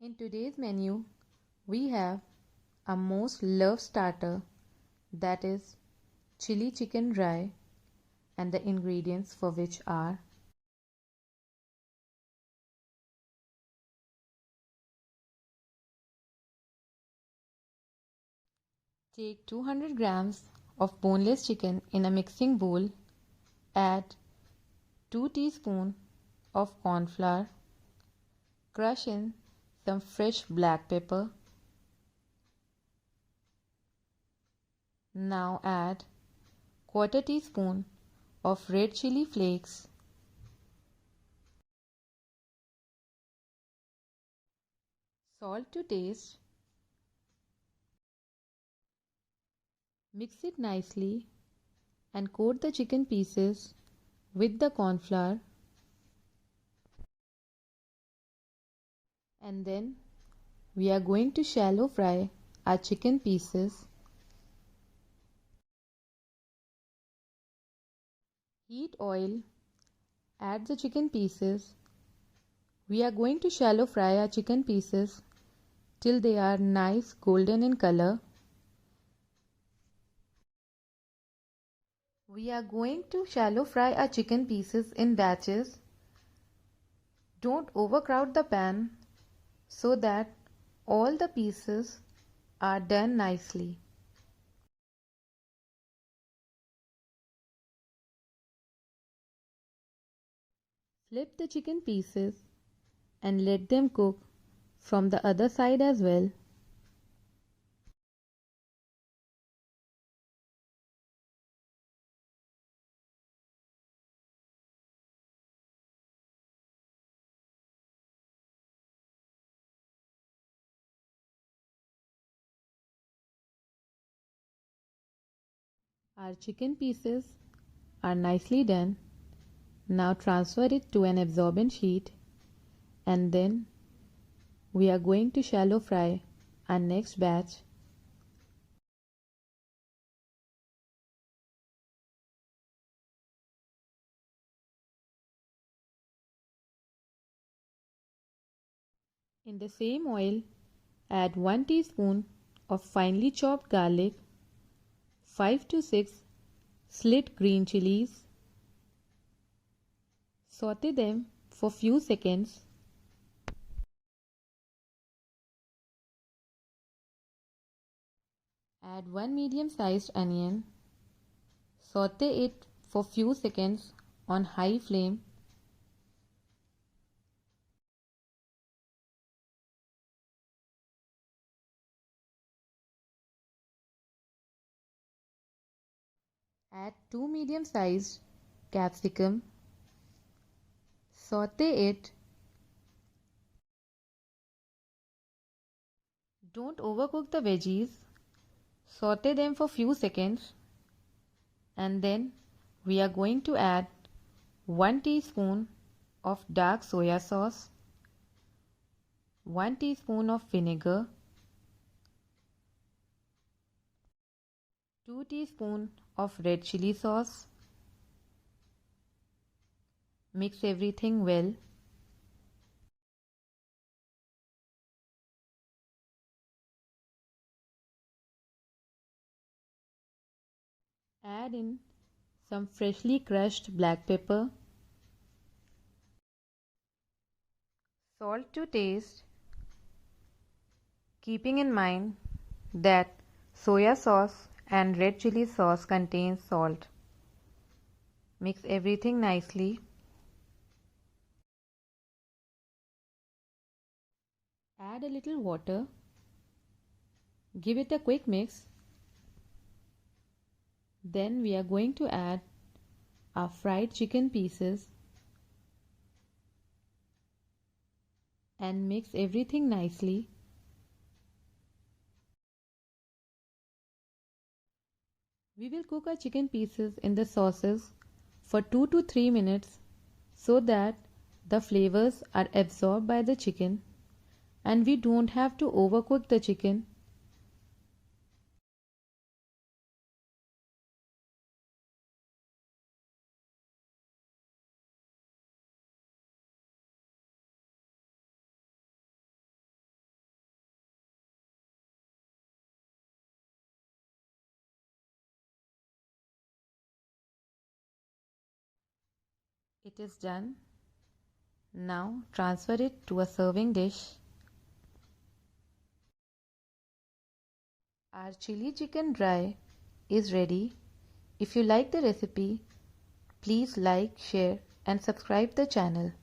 In today's menu, we have a most loved starter, that is Chilli Chicken Dry, and the ingredients for which are: take 200 grams of boneless chicken in a mixing bowl, add 2 teaspoons of corn flour, crush in some fresh black pepper. Now add quarter teaspoon of red chili flakes, salt to taste. Mix it nicely and coat the chicken pieces with the corn flour, and then we are going to shallow fry our chicken pieces. Heat oil, add the chicken pieces. We are going to shallow fry our chicken pieces till they are nice golden in color. We are going to shallow fry our chicken pieces in batches. Don't overcrowd the pan so that all the pieces are done nicely. Flip the chicken pieces and let them cook from the other side as well. Our chicken pieces are nicely done. Now transfer it to an absorbent sheet, and then we are going to shallow fry our next batch. In the same oil, add 1 teaspoon of finely chopped garlic, 5 to 6 slit green chilies. Saute them for few seconds. Add 1 medium-sized onion. Saute it for few seconds on high flame. Add 2 medium-sized capsicum. Saute it. Don't overcook the veggies. Saute them for few seconds, and then we are going to add 1 teaspoon of dark soya sauce, 1 teaspoon of vinegar, 2 teaspoons of red chili sauce. Mix everything well. Add in some freshly crushed black pepper, salt to taste, keeping in mind that soya sauce and red chili sauce contains salt. Mix everything nicely. Add a little water. Give it a quick mix. Then we are going to add our fried chicken pieces and mix everything nicely. We will cook our chicken pieces in the sauces for 2 to 3 minutes so that the flavors are absorbed by the chicken and we don't have to overcook the chicken. It is done. Now transfer it to a serving dish. Our chili chicken dry is ready. If you like the recipe, please like, share and subscribe the channel.